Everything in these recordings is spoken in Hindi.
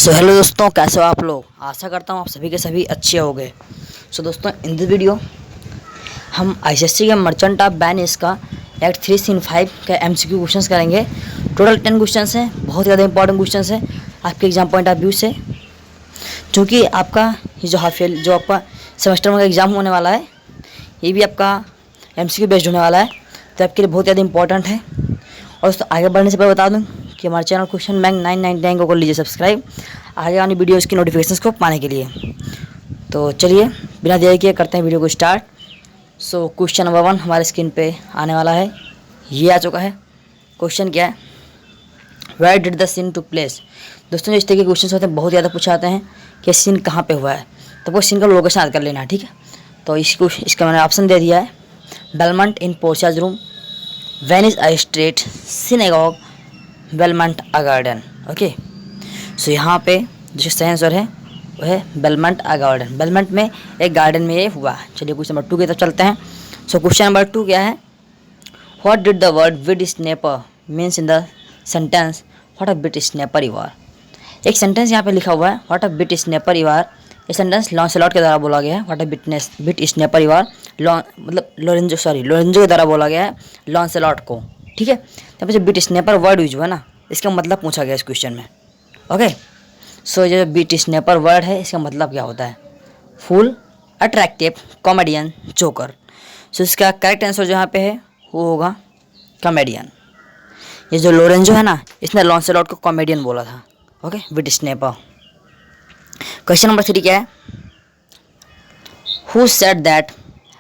हेलो दोस्तों, कैसे हो आप लोग। आशा करता हूँ आप सभी के सभी अच्छे हो गए। दोस्तों, इन दिस वीडियो हम आईसीएससी के मर्चेंट ऑफ वेनिस का एक्ट 3 सीन 5 का एमसीक्यू क्वेश्चंस करेंगे। टोटल 10 क्वेश्चंस हैं, बहुत ज़्यादा इंपॉर्टेंट क्वेश्चंस हैं आपके एग्जाम पॉइंट ऑफ व्यू से, क्योंकि आपका ये जो हाफ ईयर जो आपका सेमेस्टर में एग्ज़ाम होने वाला है, ये भी आपका एमसीक्यू बेस्ड होने वाला है, तो आपके लिए बहुत ज़्यादा इंपॉर्टेंट है। और दोस्तों, आगे बढ़ने से पहले बता दूं कि हमारे चैनल क्वेश्चन बैंक 999 को कर लीजिए सब्सक्राइब, आगे आने वीडियोज़ की नोटिफिकेशंस को पाने के लिए। तो चलिए बिना देरी किए करते हैं वीडियो को स्टार्ट। सो क्वेश्चन नंबर 1 हमारे स्क्रीन पे आने वाला है, ये आ चुका है। क्वेश्चन क्या है, where did the scene to place. दोस्तों, जो इस तरह के क्वेश्चन होते हैं बहुत ज़्यादा पूछाते हैं कि सीन कहाँ पे हुआ है, तो वो सीन का लोकेशन याद कर लेना है, ठीक है। तो इसका मैंने ऑप्शन दे दिया है, बेलमंट इन पोर्शियाज रूम, वेनिस आई स्ट्रीट, सिनेगॉग, बेलमंट आ गार्डन। ओके, सो यहाँ पे जो सही आंसर है वो है बेलमंट आ गार्डन। बेलमंट में एक गार्डन में ये हुआ है। चलिए क्वेश्चन नंबर 2 की तरफ चलते हैं। सो क्वेश्चन नंबर 2 क्या है, what did the word bit snapper means in the sentence what a bit snapper you are. एक सेंटेंस यहाँ पे लिखा हुआ है, what a bit snapper you are. ये सेंटेंस लॉन्सेलॉट के द्वारा बोला गया है, what a bit snapper you are. मतलब लोरेंजो के द्वारा बोला गया है लॉन्सेलॉट को, ठीक है। यहाँ पे जो बिट स्नैपर वर्ड यूज हुआ ना, इसका मतलब पूछा गया इस क्वेश्चन में। ओके, सो जो बिट स्नैपर वर्ड है इसका मतलब क्या होता है, फुल, अट्रैक्टिव, कॉमेडियन, जोकर। सो इसका करेक्ट आंसर जो यहाँ पे है वो होगा कॉमेडियन। ये जो लोरेंजो है ना, इसने लॉन्सेलॉट को कॉमेडियन बोला था। Okay, bit snapper. Question number 3 क्या है, who said that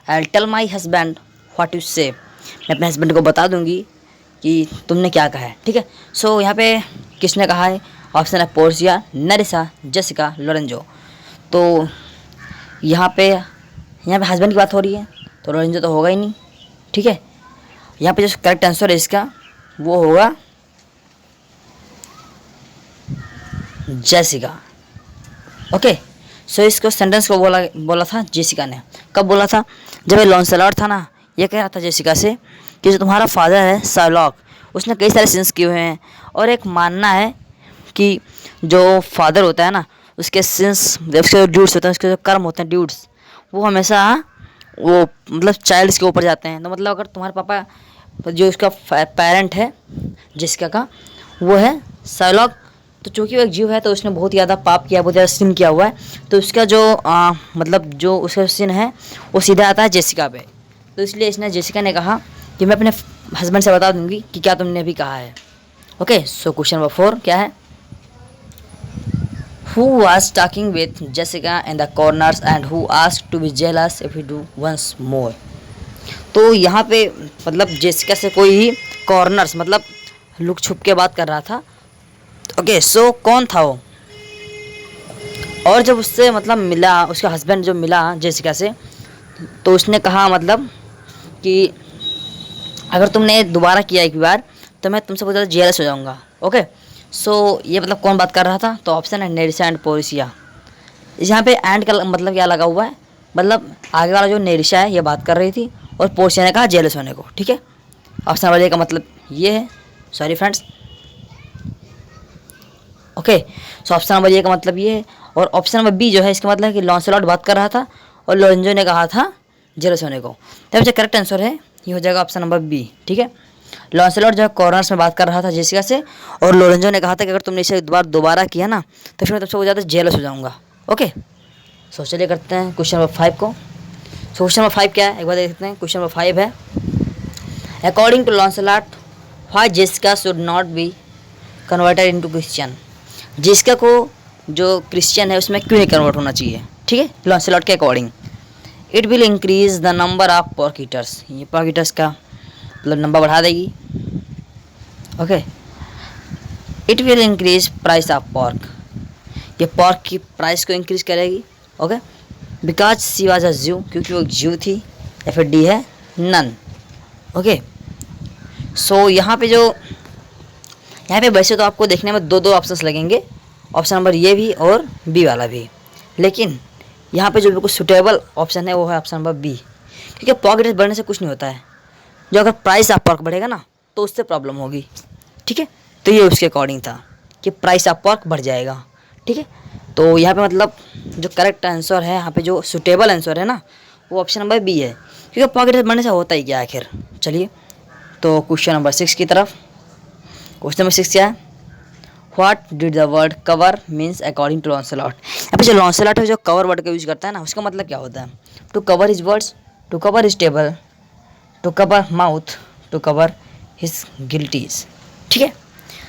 I will tell my husband what you say. मैं अपने हस्बैंड को बता दूंगी कि तुमने क्या कहा है, ठीक है। सो यहाँ पे किसने कहा है, ऑप्शन है पोर्शिया, नरिसा, जेसिका, लोरेंजो। तो यहाँ पे हस्बैंड की बात हो रही है, तो लोरेंजो तो होगा ही नहीं, ठीक है। यहाँ पे जो करेक्ट आंसर है इसका वो होगा जेसिका। ओके, सो इसको सेंटेंस को बोला था जेसिका ने। कब बोला था, जब ये लॉन्सेलॉट था ना, ये कह रहा था जेसिका से कि जो तुम्हारा फादर है शार्लॉक, उसने कई सारे सिंस किए हुए हैं, और एक मानना है कि जो फादर होता है ना, उसके सिंस, उसके जो ड्यूड्स होते हैं, उसके जो कर्म होते हैं ड्यूड्स, वो हमेशा वो मतलब चाइल्ड्स के ऊपर जाते हैं। तो मतलब अगर तुम्हारे पापा जो उसका पेरेंट है जेसिका का, वो है शार्लॉक, तो चूँकि वो एक जीव है तो उसने बहुत ज़्यादा पाप किया, बहुत ज़्यादा सिन किया हुआ है, तो उसका जो मतलब जो उसका सिन है वो सीधा आता है जेसिका पे। तो इसलिए इसने जेसिका ने कहा कि मैं अपने हस्बैंड से बता दूंगी कि क्या तुमने अभी कहा है। ओके, सो क्वेश्चन नंबर 4 क्या है, who was talking with Jessica in the corners and who asked to be jealous if you do once more. तो यहाँ पे मतलब जेसिका से कोई ही कॉर्नर्स मतलब लुक छुप के बात कर रहा था। ओके, सो कौन था वो, और जब उससे मतलब मिला, उसका हस्बैंड जो मिला जेसिका से, तो उसने कहा मतलब कि अगर तुमने दोबारा किया एक बार तो मैं तुमसे बहुत ज़्यादा जेलस हो जाऊँगा। ओके, सो ये मतलब कौन बात कर रहा था, तो ऑप्शन है नेरिसा एंड पोर्शिया। यहाँ पे एंड का मतलब क्या लगा हुआ है, मतलब आगे वाला जो नेरिसा है ये बात कर रही थी और पोर्शिया ने कहा जेलस होने को, ठीक है। ऑप्शन नंबर ए का मतलब ये है, sorry friends. Okay, so option number A का मतलब ये है, और ऑप्शन नंबर बी जो है इसका मतलब है कि लॉन्सेलॉट बात कर रहा था और लोरेंजो ने कहा था जेलस होने को। तब जो करेक्ट आंसर है ये हो जाएगा ऑप्शन नंबर बी, ठीक है। लॉन्सेलॉट जो है कॉर्नर्स में बात कर रहा था जेसिका से, और लोरेंजो ने कहा था कि अगर तुमने इसे दोबारा किया ना तो फिर मैं तुमसे बहुत ज़्यादा जेलस हो जाऊँगा। ओके, सो चलिए करते हैं क्वेश्चन नंबर 5 को। सो क्वेश्चन नंबर 5 क्या है, एक बार देखते हैं। क्वेश्चन नंबर 5 है, according to Lancelot why Jessica should not be converted into Christian. Jessica को जो क्रिश्चियन है उसमें क्यों नहीं कन्वर्ट होना चाहिए, ठीक है, लॉन्सेलॉट के according. It will increase the number of pork eaters. ये पर्क ईटर्स का मतलब नंबर बढ़ा देगी। Okay, it will increase price of pork. ये पर्क की प्राइस को इंक्रीज करेगी। Okay, because she was a Jew, क्योंकि वो एक जू थी, या फिर डी है नन। ओके, सो यहाँ पे वैसे तो आपको देखने में दो ऑप्शंस लगेंगे, ऑप्शन नंबर ये भी और बी वाला भी, लेकिन यहाँ पे जो बिल्कुल सुटेबल ऑप्शन है वो है ऑप्शन नंबर बी, क्योंकि पर्क रेट बढ़ने से कुछ नहीं होता है, जो अगर प्राइस ऑफ पर्क बढ़ेगा ना तो उससे प्रॉब्लम होगी, ठीक है। तो ये उसके अकॉर्डिंग था कि प्राइस ऑफ पर्क बढ़ जाएगा, ठीक है। तो यहाँ पे मतलब जो करेक्ट आंसर है, यहाँ पे जो सुटेबल आंसर है ना, वो ऑप्शन नंबर बी है, क्योंकि पॉकेट बनने से होता ही क्या है आखिर। चलिए तो क्वेश्चन नंबर 6 की तरफ। क्वेश्चन नंबर 6 क्या है? What did the word cover means according to Lancelot. यहाँ पे जो लॉन्सलॉट है जो कवर वर्ड का यूज करता है ना, उसका मतलब क्या होता है? To cover his words, to cover his table, to cover mouth, to cover his guilties. ठीक है।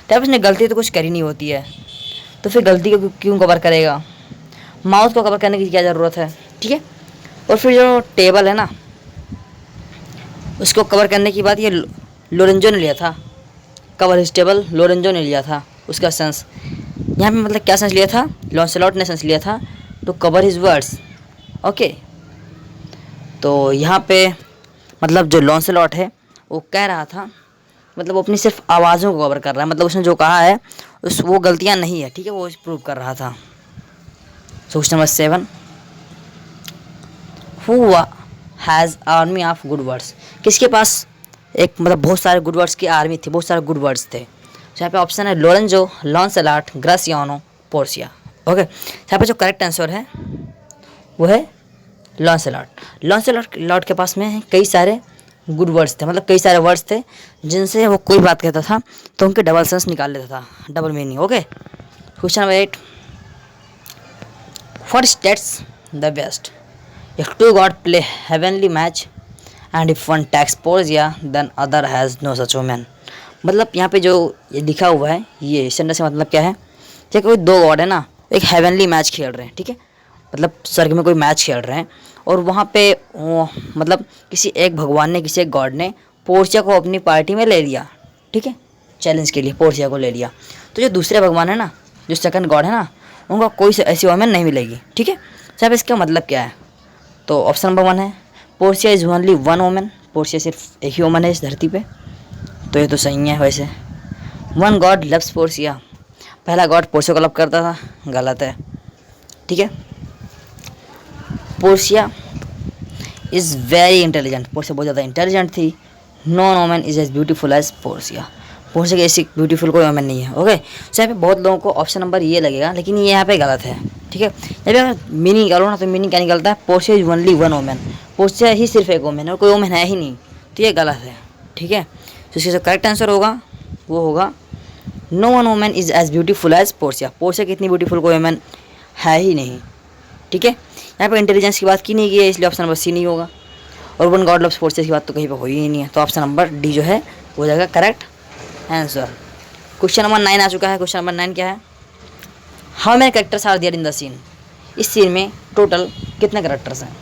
तब उसने गलती तो कुछ करी नहीं होती है, तो फिर गलती को क्यों कवर करेगा? माउथ को कवर करने की क्या ज़रूरत है? ठीक है। और फिर जो टेबल है ना, उसको कवर करने की बात ये लोरेंजो ने लिया था। कवर हिज टेबल लोरेंजो ने लिया था, उसका सेंस यहाँ पे मतलब क्या सेंस लिया था? लॉन्सलॉट ने सेंस लिया था to cover his words. Okay. तो यहाँ पे मतलब जो लॉन्सलॉट है वो कह रहा था, मतलब वो अपनी सिर्फ आवाज़ों को कवर कर रहा है, मतलब उसने जो कहा है उस वो गलतियाँ नहीं है। ठीक है, वो प्रूव कर रहा था। Question number 7, who has army of good words. किसके पास एक मतलब बहुत सारे गुड वर्ड्स की आर्मी थी, बहुत सारे गुड वर्ड्स थे। तो यहाँ पे ऑप्शन है लोरेंजो, लॉन्सलॉट, ग्रासियानो, पोर्सिया। ओके। यहाँ पे जो करेक्ट आंसर है वो है लॉन्सलॉट। लॉन्सलॉट के पास में कई सारे गुड वर्ड्स थे, मतलब कई सारे वर्ड्स थे जिनसे वो कोई बात कहता था तो उनके डबल सेंस निकाल लेता था, double meaning. Okay. Question number 8, what states the best if two god play heavenly match and if one takes Portia then other has no such women. मतलब यहाँ पे जो ये लिखा हुआ है, ये सेंटेंस से मतलब क्या है कि कोई दो गॉड है ना, एक हेवनली मैच खेल रहे हैं। ठीक है, मतलब स्वर्ग में कोई मैच खेल रहे हैं और वहाँ पे मतलब किसी एक भगवान ने, किसी एक गॉड ने पोर्सिया को अपनी पार्टी में ले लिया। ठीक है, चैलेंज के लिए पोर्सिया को ले लिया। तो जो दूसरे भगवान है ना, जो सेकंड गॉड है ना, उनका कोई ऐसी वोमेन नहीं मिलेगी। ठीक है, साहब इसका मतलब क्या है? तो ऑप्शन नंबर 1 है Portia is only one women. Portia सिर्फ एक ही वोमन है इस धरती पे, तो ये तो सही है। वैसे वन गॉड लव्स पोर्सिया, पहला गॉड पोर्सिया को लव करता था, गलत है। ठीक है, Portia is very intelligent, Portia बहुत ज़्यादा इंटेलिजेंट थी। No women is as beautiful as Portia, Portia की ऐसी ब्यूटीफुल कोई वोमेन नहीं है। ओके। तो यहाँ पे बहुत लोगों को ऑप्शन नंबर ये लगेगा, लेकिन ये यहाँ पे गलत है। ठीक है, यहाँ पे अगर मीनिंग निकालो ना तो मीनिंग क्या निकलता है? Portia is only one women, Portia ही सिर्फ एक वोमेन है और कोई वोमेन है ही नहीं, तो ये गलत है। ठीक है, तो इसका जो करेक्ट आंसर होगा वो होगा no one women is as beautiful as Portia. Portia की इतनी ब्यूटीफुल कोई वोमेन है ही नहीं। ठीक है, यहाँ पे इंटेलिजेंस की बात की नहीं गई है, इसलिए ऑप्शन नंबर सी नहीं होगा। और वन गॉड लव्स पोर्सिया की बात तो कहीं पर हुई ही नहीं है, तो ऑप्शन नंबर डी जो है वो हो जाएगा करेक्ट आंसर। क्वेश्चन नंबर 9 आ चुका है। क्वेश्चन नंबर 9 क्या है? How many characters are there in the scene. इस सीन में टोटल कितने कैरेक्टर्स हैं?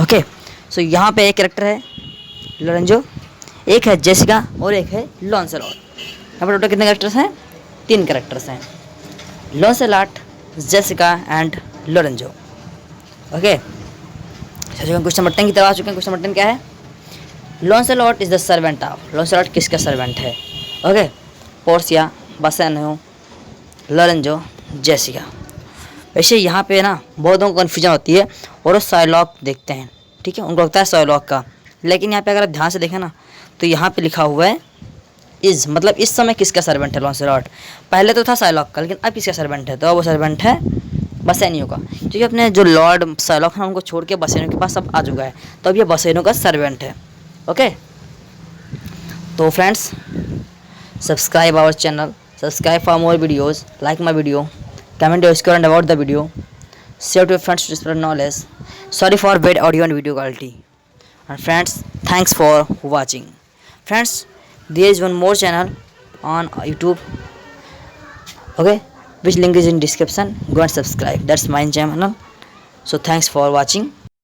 ओके, सो यहाँ पे एक कैरेक्टर है लोरेंजो, एक है जेसिका और एक है लॉन्सलॉट। यहाँ पर टोटल कितने कैरेक्टर्स हैं? 3 कैरेक्टर्स हैं, Lancelot, Jessica and Lorenzo. Okay, question number 10 की तरफ आ चुके हैं। क्वेश्चन नंबर 10 क्या है? Lancelot is the servant of. Lancelot किसका सर्वेंट है? Okay, Portia, Bassanio, Lorenzo, Jessica. वैसे यहाँ पे ना बहुत लोगों को कन्फ्यूजन होती है और वो शार्लॉक देखते हैं। ठीक है, उनको लगता है शार्लॉक का, लेकिन यहाँ पे अगर आप ध्यान से देखें ना तो यहाँ पे लिखा हुआ है इज़, मतलब इस समय किसका सर्वेंट है लॉन्सलॉट। पहले तो था शार्लॉक का, लेकिन अब किसका सर्वेंट है? तो अब वो सर्वेंट है बासियानो का, क्योंकि अपने जो लॉर्ड शार्लॉक है उनको छोड़ के बासियानो के पास अब आ चुका है, तो अब ये बासियानो का सर्वेंट है। ओके, तो friends subscribe our channel, subscribe for more videos, like my video, comment your score and about the video, share to your friends to spread knowledge. Sorry for bad audio and video quality. And friends, thanks for watching. Friends, there is one more channel on YouTube, okay, which link is in description. Go and subscribe, that's my channel. So thanks for watching.